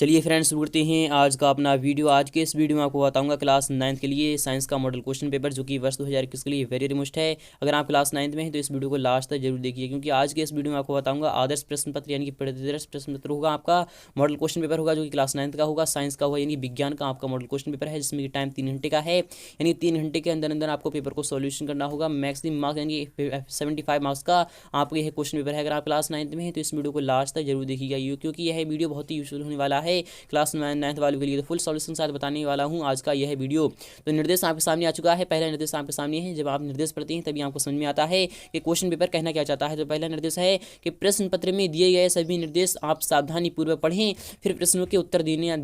चलिए फ्रेंड्स शुरू करते हैं आज का अपना वीडियो। आज के इस वीडियो में आपको बताऊंगा क्लास 9th के लिए साइंस का मॉडल क्वेश्चन पेपर जो कि वर्ष 2021 के लिए वेरी रिमुस्ट है। अगर आप क्लास 9th में हैं तो इस वीडियो को लास्ट तक जरूर देखिए, क्योंकि आज के इस वीडियो में आपको बताऊंगा आदर्श प्रश्न पत्र यानी कि प्रतिदर्श प्रश्न पत्र होगा। आपका मॉडल क्वेश्चन पेपर होगा जो कि क्लास 9th का होगा, साइंस का होगा यानी विज्ञान का आपका मॉडल क्वेश्चन पेपर है, जिसमें टाइम 3 घंटे का है। यानी 3 घंटे के अंदर अंदर आपको पेपर को सोल्यूशन करना होगा। मैक्सिमम मार्क्स यानी 75 मार्क्स का आपका यह क्वेश्चन पेपर है। अगर आप क्लास 9th में हैं तो इस वीडियो को लास्ट तक जरूर देखिएगा, क्योंकि यह वीडियो बहुत ही यूजफुल होने वाला है क्लास 9th वालों के लिए। तो फुल सॉल्यूशन साथ बताने वाला हूं आज का यह वीडियो। तो निर्देश आपके सामने आ चुका है। पहला निर्देश आपके सामने है। जब आप निर्देश पढ़ते हैं तभी आपको समझ में आता है कि क्वेश्चन पेपर कहना क्या चाहता है। तो पहला निर्देश है कि प्रश्न पत्र में दिए गए सभी निर्देश आप सावधानी पूर्वक पढ़ें, फिर प्रश्नों के उत्तर देना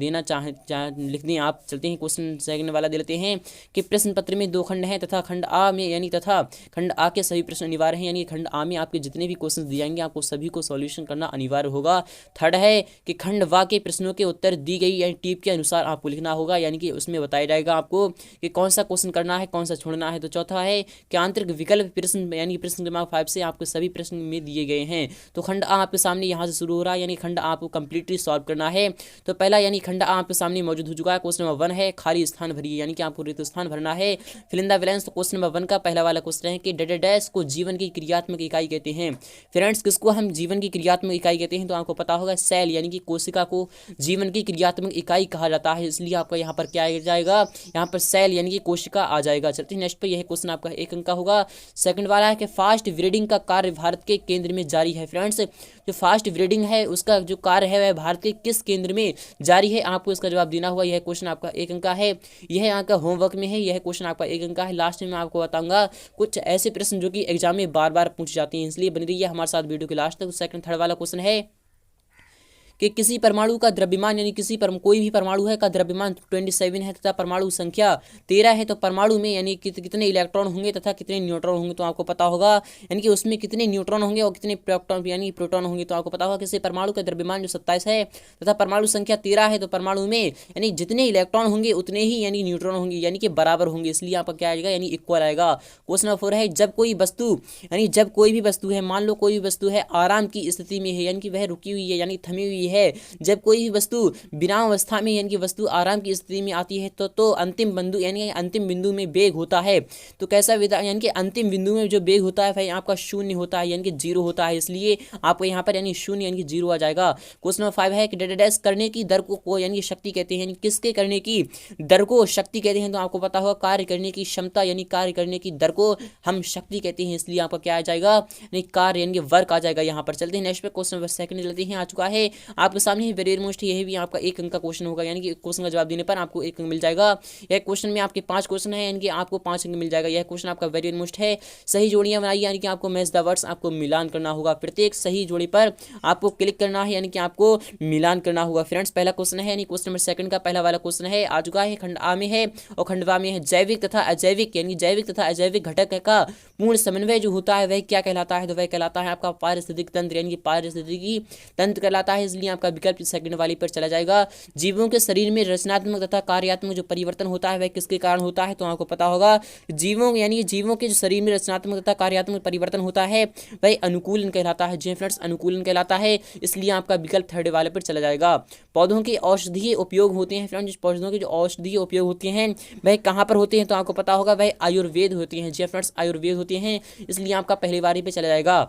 लिख दें। आप चलते हैं क्वेश्चन सेकंड वाला दे लेते हैं कि प्रश्न पत्र में 2 खंड हैं तथा खंड आ में यानी तथा खंड आ के सभी प्रश्न अनिवार्य हैं। यानी खंड आ में आपके जितने भी क्वेश्चन दिए जाएंगे आपको सभी को सॉल्यूशन करना अनिवार्य होगा। थर्ड है कि खंड वा के प्रश्नों के उत्तर दी गई यानी टिप के अनुसार आपको लिखना होगा, यानी कि उसमें बताया जाएगा आपको कि कौन सा क्वेश्चन करना है, कौन सा छोड़ना है। तो चौथा है कि आंतरिक विकल्प प्रश्न यानी प्रश्न क्रमांक 5 से आपको सभी प्रश्न में दिए गए हैं। तो खंड आ आपके सामने यहाँ से शुरू हो रहा है, यानी खंड आ आपको कंप्लीटली सॉल्व करना है। तो पहला यानी खंड आ आपके सामने मौजूद हो चुका है। क्वेश्चन नंबर 1 है खाली स्थान भरिए, यानी कि आपको रिक्त स्थान भरना है। Fill in the blanks. तो क्वेश्चन नंबर 1 का पहला वाला क्वेश्चन है कि डैश को जीवन की क्रियात्मक इकाई कहते हैं। फ्रेंड्स, किसको हम जीवन की क्रियात्मक इकाई कहते हैं? तो आपको पता होगा सेल यानी कि कोशिका को जीवन की क्रियात्मक इकाई कहा जाता है, इसलिए आपका यहाँ पर क्या आ जाएगा, यहाँ पर सेल यानी कि कोशिका आ जाएगा। चलते हैं नेक्स्ट पे, यह क्वेश्चन आपका 1 अंक का होगा। सेकंड वाला है कि फास्ट ब्रीडिंग का कार्य भारत के केंद्र में जारी है। फ्रेंड्स, जो फास्ट ब्रीडिंग है उसका जो कार्य है वह भारत के किस केंद्र में जारी है, आपको इसका जवाब देना होगा। यह क्वेश्चन आपका 1 अंक का है। यह आपका होमवर्क में है, यह क्वेश्चन आपका 1 अंक का है। लास्ट में मैं आपको बताऊंगा कुछ ऐसे प्रश्न जो कि एग्जाम में बार बार पूछे जाते हैं, इसलिए बनी रहिए हमारे साथ वीडियो के लास्ट तक। सेकंड थर्ड वाला क्वेश्चन है कि किसी परमाणु का द्रव्यमान यानी कोई भी परमाणु है का द्रव्यमान 27 है तथा परमाणु संख्या 13 है, तो परमाणु में यानी कितने इलेक्ट्रॉन होंगे तथा कितने न्यूट्रॉन होंगे। तो आपको पता होगा यानी कि उसमें कितने न्यूट्रॉन होंगे और कितने प्रोटॉन यानी प्रोटॉन होंगे। तो आपको पता होगा किसी परमाणु का द्रव्यमान जो 27 है तथा परमाणु संख्या 13 है, तो परमाणु में यानी जितने इलेक्ट्रॉन होंगे उतने ही यानी न्यूट्रॉन होंगे, यानी कि बराबर होंगे, इसलिए आपका क्या आएगा यानी इक्वल आएगा। क्वेश्चन नंबर 4 है जब कोई भी वस्तु है, मान लो कोई भी वस्तु है आराम की स्थिति में है, यानी कि वह रुकी हुई है यानी थमी हुई है। जब कोई भी वस्तु विराम अवस्था में यानी कि वस्तु आराम की स्थिति में आती है तो अंतिम बिंदु यानी अंतिम बिंदु में वेग होता है। तो कैसा यानी कि अंतिम बिंदु में जो वेग होता है वह आपका शून्य होता है, यानी कि 0 होता है, इसलिए आपको यहाँ पर यानी शून्य यानी कि 0 आ जाएगा। क्वेश्चन नंबर 5 है कि डैश करने की दर को यानी शक्ति कहते हैं, यानी किसके करने की दर को शक्ति कहते हैं। तो आपको पता होगा कार्य करने की क्षमता यानी कार्य करने की दर को हम शक्ति कहते हैं, इसलिए आपका क्या आ जाएगा यानी कार्य यानी वर्क आ जाएगा। यहाँ पर चलते हैं नेक्स्ट पे, क्वेश्चन नंबर 2 लेते हैं। आ चुका है आपके सामने वेरी मोस्ट, यह भी आपका 1 अंक का क्वेश्चन होगा, यानी कि क्वेश्चन का जवाब देने पर आपको 1 अंक मिल जाएगा। यह क्वेश्चन में आपके 5 क्वेश्चन है, यानी कि आपको 5 अंक मिल जाएगा। यह क्वेश्चन आपका वेरी मोस्ट है। सही जोड़ियां बनाइए, यानी कि आपको मैच द वर्ड्स आपको मिलान करना होगा। प्रत्येक सही जोड़ी पर आपको क्लिक करना है, यानी कि आपको मिलान करना होगा। फ्रेंड्स, पहला क्वेश्चन है यानी क्वेश्चन नंबर 2 का पहला वाला क्वेश्चन है, आ चुका है। खंड आ में है और खंड वा में है जैविक तथा अजैविक यानी जैविक तथा अजैविक घटक का पूर्ण समन्वय जो होता है वह क्या कहलाता है? तो वह कहलाता है आपका पारिस्थितिक तंत्र, यानी कि पारिस्थितिकी तंत्र कहलाता है, इसलिए आपका विकल्प सेकंड वाली पर चला जाएगा। जीवों के शरीर में रचनात्मक तथा कार्यात्मक जो परिवर्तन होता है वह किसके कारण होता है? तो आपको पता होगा जीवों के जो शरीर में रचनात्मक तथा कार्यात्मक परिवर्तन होता है वह अनुकूलन कहलाता है। जी फ्रेंड्स, अनुकूलन कहलाता है, इसलिए आपका विकल्प थर्ड वाले पर चला जाएगा। पौधों के औषधीय उपयोग होते हैं। फ्रेंड्स, पौधों के जो औषधीय उपयोग होते हैं वह कहाँ पर होते हैं? तो आपको पता होगा वह आयुर्वेद होते हैं। जी फ्रेंड्स, आयुर्वेद होते हैं, इसलिए आपका पहली बारी पे चला जाएगा।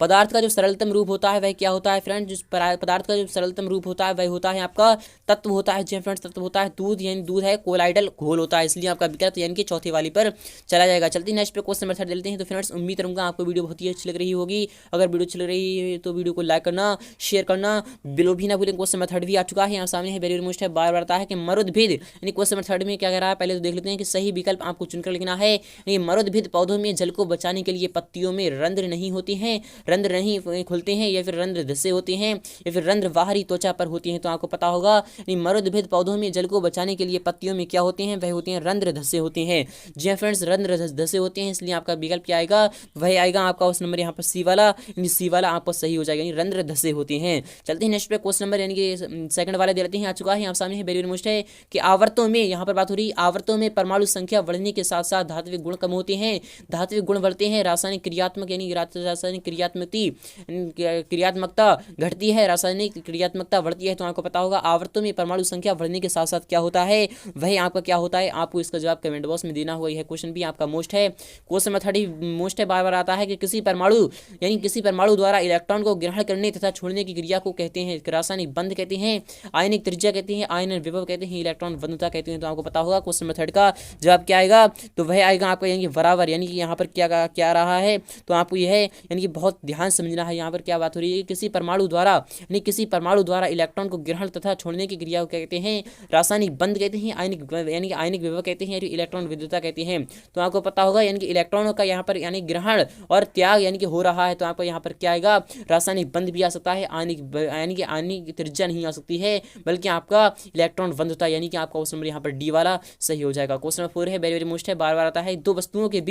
पदार्थ का जो सरलतम रूप होता है वह क्या होता है? फ्रेंड्स, जिस पदार्थ का जो सरलतम रूप होता है वह होता है आपका तत्व होता है। जी फ्रेंड्स, तत्व होता है दूध, यानी दूध है कोलाइडल घोल होता है, इसलिए आपका विकल्प यानी कि चौथी वाली पर चला जाएगा। चलते हैं नेक्स्ट पे, क्वेश्चन नंबर 3 लेते हैं। तो फ्रेंड्स, उम्मीद करूंगा आपको वीडियो बहुत ही अच्छी लग रही होगी। अगर वीडियो अच्छी लग रही है तो वीडियो को लाइक करना, शेयर करना बिलो भी ना भूलें। क्वेश्चन नंबर 3 भी आ चुका है, यहाँ सामने है, वेरी मोस्ट है, बार बार आता है कि मरुद्भिद यानी क्वेश्चन नंबर 3 में क्या कह रहा है पहले तो देख लेते हैं कि सही विकल्प आपको चुनकर लिखना है। यानी मरुद्भिद पौधों में जल को बचाने के लिए पत्तियों में रंध्र नहीं होते हैं, रंध्र नहीं खुलते हैं, या फिर रंध्र धसे होते हैं, या फिर रंध्र बाहरी त्वचा पर होती हैं। तो आपको पता होगा मरुद्भिद पौधों में जल को बचाने के लिए पत्तियों में क्या होते हैं? वह होते हैं रंध्र धसे होते हैं। जी फ्रेंड्स, रंध्र धसे होते हैं, इसलिए आपका विकल्प क्या आएगा? वह आएगा आपका उस नंबर यहाँ पर सी वाला, यानी सी वाला आपका सही हो जाएगा, यानी रंध्र धसे होते हैं। चलते हैं नेक्स्ट पे, क्वेश्चन नंबर यानी कि सेकंड वाला दे लेते हैं। आ चुका है, यहाँ सामने है, वेरी मोस्ट है कि आवर्तों में, यहाँ पर बात हो रही आवर्तों में परमाणु संख्या बढ़ने के साथ साथ धात्विक गुण कम होते हैं, धात्विक गुण बढ़ते हैं, रासायनिक क्रियात्मक क्रियात्मकता घटती है, रासायनिक क्रियात्मकता बढ़ती है। तो आपको पता होगा आवर्तों में परमाणु संख्या बढ़ने के साथ साथ क्या होता है, वह आपका क्या होता है, आपको इसका जवाब कमेंट बॉक्स में देना होगा। यह क्वेश्चन भी आपका मोस्ट है। क्वेश्चन नंबर 30 मोस्ट है, बार बार आता है कि किसी परमाणु द्वारा इलेक्ट्रॉन को ग्रहण करने तथा छोड़ने की क्रिया को कहते हैं रासायनिक बंध कहते हैं, आयनिक त्रिज्या कहते हैं, आयनन विभव कहते हैं, इलेक्ट्रॉन बंधुता कहते हैं। तो आपको पता होगा क्वेश्चन नंबर 30 का जवाब क्या आएगा, तो वह आएगा आपका यानी कि बराबर, यानी कि यहाँ पर क्या रहा है, तो आपको यह है यानी कि बहुत ध्यान समझना है। यहाँ पर क्या बात हो रही है, किसी परमाणु द्वारा इलेक्ट्रॉन को ग्रहण तथा छोड़ने की क्रिया को कहते हैं रासायनिक बंध कहते हैं, यानी कि आयनिक विभव कहते हैं, इलेक्ट्रॉन विद्युतता कहते हैं। तो आपको पता होगा यानी कि इलेक्ट्रॉनों का यहाँ पर यानी ग्रहण और त्याग यानी कि हो रहा है, तो आपको यहाँ पर क्या आएगा, रासायनिक बंध भी आ सकता है, आयनिक त्रिज्या नहीं आ सकती है, बल्कि आपका इलेक्ट्रॉन बंधुता, यानी कि आपका क्वेश्चन नंबर यहाँ पर डी वाला सही हो जाएगा। क्वेश्चन नंबर 4 है, वेरी वेरी मोस्ट है, बार बार आता है, दो वस्तुओं के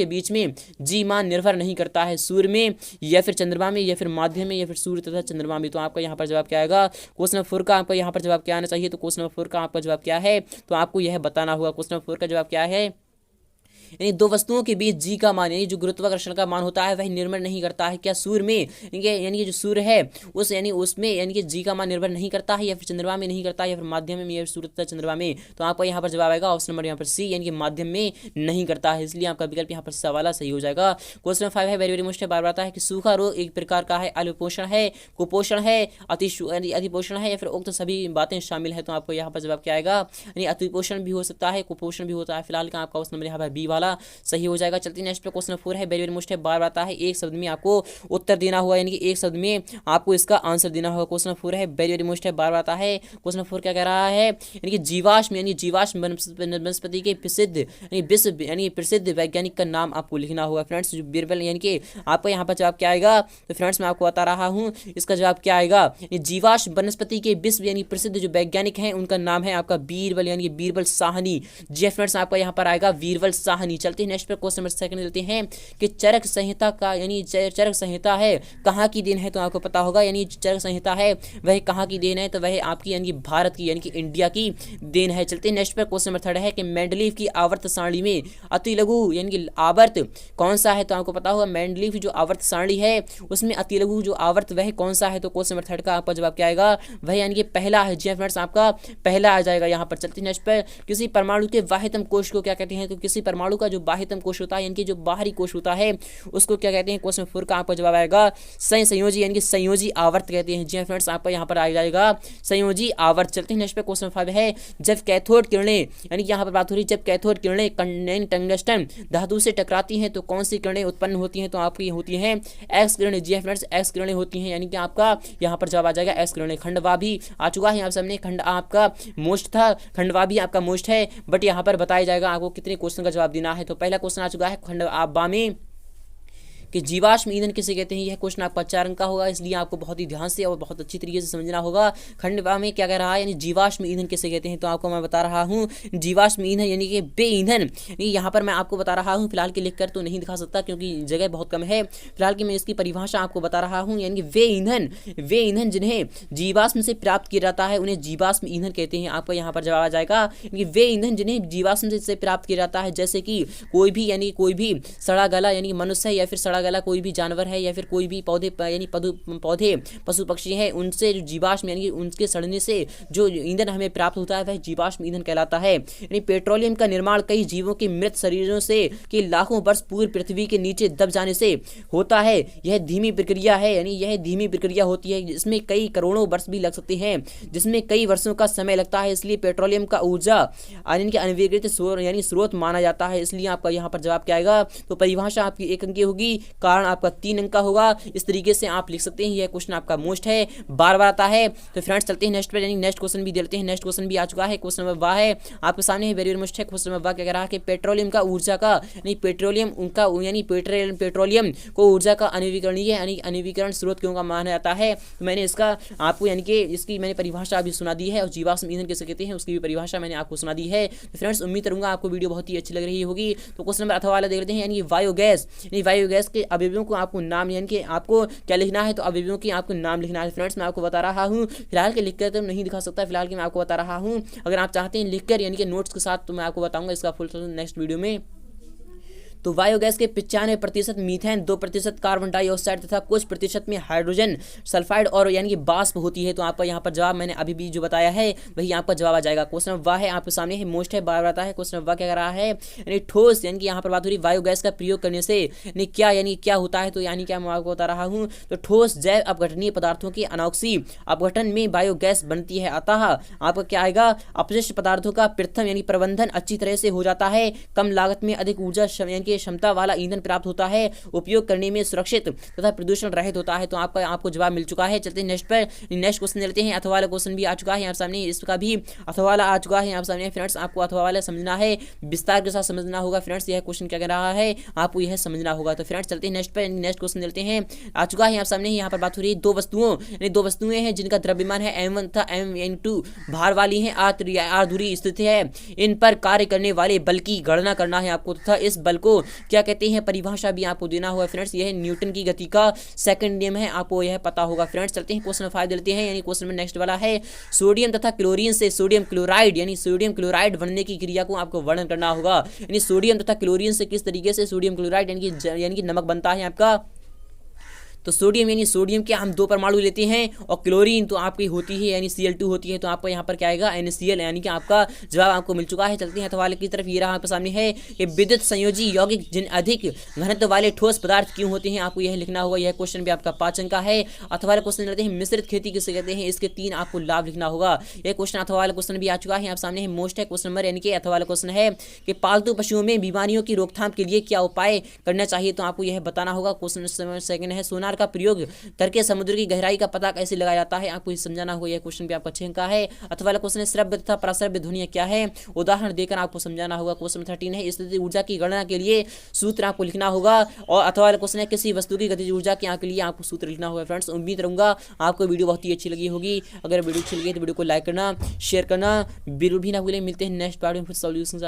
बीच में जी मान निर्भर नहीं करता है, सूर्य में या फिर चंद्रमा में या फिर माध्यम में या फिर सूर्य तथा चंद्रमा में। तो आपका यहाँ पर जवाब क्या आएगा, क्वेश्चन नंबर 4 का आपका यहाँ पर जवाब क्या आना चाहिए, तो क्वेश्चन नंबर 4 का आपका जवाब क्या है, तो आपको यह बताना होगा। क्वेश्चन नंबर 4 का जवाब क्या है, यानी दो वस्तुओं के बीच जी का मान यानी जो गुरुत्वाकर्षण का मान होता है वह निर्भर नहीं करता है, क्या सूर्य में यानी कि जो सूर्य है उस यानी उसमें यानी कि जी का मान निर्भर नहीं करता है, या फिर चंद्रमा में नहीं करता है, या फिर माध्यम में या फिर सूर्य तथा चंद्रमा में। तो आपका यहाँ पर जवाब आएगा ऑप्शन नंबर यहाँ पर सी, यानी कि माध्यम में नहीं करता है, इसलिए आपका विकल्प यहाँ पर सवाल सही हो जाएगा। क्वेश्चन नंबर 5 है, वेरी वेरी मोस्ट है, बार बार आता है कि सूखा रोग एक प्रकार का है, अल्पोषण है, कुपोषण है, अतिपोषण है, या फिर उक्त सभी बातें शामिल है। तो आपको यहाँ पर जवाब क्या आएगा, यानी अतिपोषण भी हो सकता है, कुपोषण भी होता है। फिलहाल का आपका क्वेश्चन नंबर यहाँ पर बी वाला सही हो जाएगा। चलते नेक्स्ट पे क्वेश्चन 4 है, वेरी वेरी मोस्ट है, बार आता है, एक शब्द में आपको उत्तर देना होगा, यानी कि एक शब्द में आपको इसका आंसर देना होगा। क्वेश्चन 4 है, वेरी वेरी मोस्ट है, बार आता है। क्वेश्चन 4 क्या कह रहा है, यानी कि जीवाश्म वनस्पति के प्रसिद्ध वैज्ञानिक का नाम आपको लिखना होगा। फ्रेंड्स जो बीरबल यानी कि आपका यहाँ पर जवाब क्या आएगा, तो फ्रेंड्स मैं आपको बता रहा हूँ इसका जवाब क्या आएगा, जीवाश्म वनस्पति के विश्व यानी प्रसिद्ध जो वैज्ञानिक हैं उनका नाम है आपका बीरबल, यानी कि बीरबल साहनी। जी फ्रेंड्स आपका यहाँ पर आएगा बीरबल साहनी। चलते हैं नेक्स्ट पे क्वेश्चन नंबर 2 लेते हैं कि चरक संहिता का यानी चरक संहिता है कहाँ की देन है। तो आपको पता होगा यानी चरक संहिता है वह कहाँ की देन है, तो वह आपकी यानी कि भारत की यानी कि इंडिया की देन है। चलते हैं नेक्स्ट पर क्वेश्चन नंबर 3 है कि मेंडलीव की आवर्त सारणी में अति लघु यानी कि आवर्त कौन सा है। तो आपको पता होगा मेंडलीव जो आवर्त सारणी है उसमें अति लघु जो आवर्त वह कौन सा है। तो क्वेश्चन नंबर 3 का आपका जवाब क्या आएगा, वह यानी कि पहला है। जी फ्रेंड्स आपका पहला आ जाएगा यहाँ पर। चलते हैं नेक्स्ट पर, किसी परमाणु के बाह्यतम कोश को क्या कहते हैं। तो किसी परमाणु का जो बाह्यतम कोश होता है यानी कि जो बाहरी कोश होता है उसको क्या कहते हैं। क्वेश्चन 4 का आपका जवाब आएगा संयोजी यानी कि संयोजी आवर्त कहते हैं। जी फ्रेंड्स आपका यहाँ पर आ जाएगा संयोजी आवर्त। चलते हैं नेक्स्ट पे क्वेश्चन 5 है, जब कैथोड किरणें यानी कि यहाँ पर बात हो रही है जब कैथोड किरणें टंगस्टन धातु से टकराती हैं तो कौन सी किरणें उत्पन्न होती हैं। तो आपकी होती हैं एक्स किरणें। जी फ्रेंड्स एक्स किरणें होती हैं, यानी कि आपका यहाँ पर जवाब आ जाएगा एक्स किरणें। खंडवा भी आ चुका है यहाँ सामने, खंड आपका मोस्ट था, खंडवा भी आपका मोस्ट है, बट यहाँ पर बताया जाएगा आपको कितने क्वेश्चन का जवाब देना है। तो पहला क्वेश्चन आ चुका है खंडवा में कि जीवाश्म ईंधन किसे कहते हैं। यह क्वेश्चन आपका 4 अंक का होगा, इसलिए आपको बहुत ही ध्यान से और बहुत अच्छी तरीके से समझना होगा। खंडवा में क्या कह रहा है यानी जीवाश्म ईंधन किसे कहते हैं। तो आपको मैं बता रहा हूँ जीवाश्म ईंधन यानी कि बे ईंधन, यहाँ पर मैं आपको बता रहा हूँ, फिलहाल के लिख कर तो नहीं दिखा सकता क्योंकि जगह बहुत कम है। फिलहाल की मैं इसकी परिभाषा आपको बता रहा हूँ, यानी कि वे ईंधन जिन्हें जीवाश्म से प्राप्त किया जाता है उन्हें जीवाश्म ईंधन कहते हैं। आपका यहाँ पर जवाब आ जाएगा कि वे ईंधन जिन्हें जीवाश्म से प्राप्त किया जाता है, जैसे कि कोई भी सड़ा गला यानी मनुष्य या फिर सड़ा गला कोई भी जानवर है या फिर कोई भी पौधे यानी पौधे पशु पक्षी हैं, उनसे जो जीवाश्म यानी कि उनके सड़ने से जो ईंधन हमें प्राप्त होता है वह जीवाश्म ईंधन कहलाता है। यानी पेट्रोलियम का निर्माण कई जीवों के मृत शरीरों से कि लाखों वर्ष पूर्व पृथ्वी के नीचे दब जाने से होता है। यह धीमी प्रक्रिया है, यानी यह धीमी प्रक्रिया होती है जिसमें कई करोड़ों वर्ष भी लग सकते हैं, जिसमें कई वर्षों का समय लगता है। इसलिए पेट्रोलियम का ऊर्जा यानी कि अनविकृत स्रोत माना जाता है। इसलिए आपका यहाँ पर जवाब क्या आएगा, तो परिभाषा आपकी 1 अंक की होगी, कारण आपका 3 अंक का होगा। इस तरीके से आप लिख सकते हैं। यह क्वेश्चन आपका मोस्ट है, बार बार आता है। तो फ्रेंड्स चलते हैं नेक्स्ट पे, यानी नेक्स्ट क्वेश्चन भी देते हैं। नेक्स्ट क्वेश्चन भी आ चुका है, क्वेश्चन नंबर 12 है आपके सामने है, वेरी वेरी मोस्ट है। क्वेश्चन नंबर 12 क्या कह रहा है कि पेट्रोलियम का ऊर्जा का यानी पेट्रोलियम को ऊर्जा का अनवीकरणीय यानी अनवीकरण स्रोत क्यों का माना जाता है। तो मैंने इसका आपको यानी कि इसकी मैंने परिभाषा अभी सुना दी है, और जीवाश्म ईंधन किसे कहते हैं उसकी भी परिभाषा मैंने आपको सुना दी है। तो फ्रेंड्स उम्मीद करूंगा आपको वीडियो बहुत ही अच्छी लग रही होगी। तो क्वेश्चन नंबर अथवा वाला देख लेते हैं, यानी बायोगैस के अवयवों को आपको नाम यानी कि आपको क्या लिखना है, तो अवयवों की आपको नाम लिखना है। फ्रेंड्स मैं आपको बता रहा हूँ, फिलहाल के लिखकर तो नहीं दिखा सकता, फिलहाल की मैं आपको बता रहा हूँ। अगर आप चाहते हैं लिखकर यानी कि नोट्स के साथ तो मैं आपको बताऊंगा इसका फुल नेक्स्ट वीडियो में। तो बायोगैस के 95% मीथेन, 2% कार्बन डाइऑक्साइड तथा कुछ प्रतिशत में हाइड्रोजन सल्फाइड और यानी कि बाष्प होती है। तो आपका यहाँ पर जवाब मैंने अभी भी जो बताया है वही आपका जवाब आ जाएगा। क्वेश्चन नंबर वाह है आपके सामने है, मोस्ट है, बार आता है। क्वेश्चन नंबर वाह क्या कर रहा है, यानी ठोस, यानी कि यहाँ पर बात हो रही बायोगैस का प्रयोग करने से यानी क्या होता है। तो यानी क्या मैं आपको बता रहा हूँ, तो ठोस जैव अपघटनीय पदार्थों की अनोक्सी अपघटन में बायोगैस बनती है। अतः आपका क्या आएगा, अपशिष्ट पदार्थों का प्रथम यानी प्रबंधन अच्छी तरह से हो जाता है, कम लागत में अधिक ऊर्जा यानी कि क्षमता वाला ईंधन प्राप्त होता है, उपयोग करने में सुरक्षित तथा प्रदूषण रहित होता है। तो आपको जवाब मिल चुका है। चलते हैं नेक्स्ट पर, नेक्स्ट क्वेश्चन लेते हैं। अथवा वाला क्वेश्चन भी आ चुका है यहाँ सामने, इसका भी अथवा वाला आ चुका है यहाँ सामने। फ्रेंड्स आपको अथवा वाला समझना है, विस्तार के साथ समझना होगा। फ्रेंड्स यह क्वेश्चन क्या कह रहा है आपको यह समझना होगा। तो फ्रेंड्स चलते हैं नेक्स्ट पर, नेक्स्ट क्वेश्चन लेते हैं। आ चुका है यहाँ सामने, यहाँ पर बात हो रही है दो वस्तुएं हैं जिनका द्रव्यमान है m1 तथा m2 भार वाली है, आर्धुरी स्थिति है, इन पर कार्य करने वाले बल की गणना करना है आपको तथा इस बल को क्या कहते हैं परिभाषा भी आपको देना होगा। फ्रेंड्स यह न्यूटन की गति का सेकंड नियम है, आपको यह पता होगा। फ्रेंड्स चलते हैं क्वेश्चन 5 लेते हैं, यानी क्वेश्चन में नेक्स्ट वाला है सोडियम तथा क्लोरीन से सोडियम क्लोराइड यानी सोडियम क्लोराइड बनने की क्रिया को आपको वर्णन करना होगा। यानी सोडियम तथा क्लोरीन से किस तरीके से सोडियम क्लोराइड यानी कि नमक बनता है आपका। तो सोडियम यानी सोडियम के हम 2 परमाणु लेते हैं और क्लोरीन तो आपकी होती है यानी Cl2 होती है। तो आपका यहाँ पर क्या आएगा NaCl, यानी कि आपका जवाब आपको मिल चुका है। चलते हैं अथवा की तरफ, ये रहा आपके सामने है कि विद्युत संयोजी यौगिक जिन अधिक घनत्व वाले ठोस पदार्थ क्यों होते हैं, आपको यह लिखना होगा। यह क्वेश्चन भी आपका 5 अंक का है। अथवा क्वेश्चन लेते हैं, मिश्रित खेती किसे कहते हैं, इसके 3 आपको लाभ लिखना होगा। यह क्वेश्चन अथवा वाला क्वेश्चन भी आ चुका है आप सामने, मोस्ट है क्वेश्चन नंबर, यानी कि अथवा वाला क्वेश्चन है कि पालतू पशुओं में बीमारियों की रोकथाम के लिए क्या उपाय करना चाहिए। तो आपको यह बताना होगा। क्वेश्चन सेकंड है, सोनार का प्रयोग करके समुद्र की गहराई का पता कैसे लगाया जाता है, आपको समझाना होगा। यह क्वेश्चन भी आपका 6 अंक का है। अथवा वाला क्वेश्चन है, श्रव्य तथा प्रश्रव्य ध्वनियां क्या है, उदाहरण देकर आपको समझाना होगा। क्वेश्चन 13 है, स्थितिज ऊर्जा की गणना के लिए सूत्र आपको लिखना होगा। और अथवा वाला क्वेश्चन है, किसी वस्तु की गतिज ऊर्जा के लिए आपको सूत्र लिखना होगा। फ्रेंड्स उम्मीद करूंगा आपको वीडियो बहुत ही अच्छी लगी होगी। अगर वीडियो अच्छी लगी तो वीडियो को लाइक करना, शेयर करना बिल्कुल भी ना भूलें। मिलते हैं नेक्स्ट वीडियो में फिर सॉल्यूशन।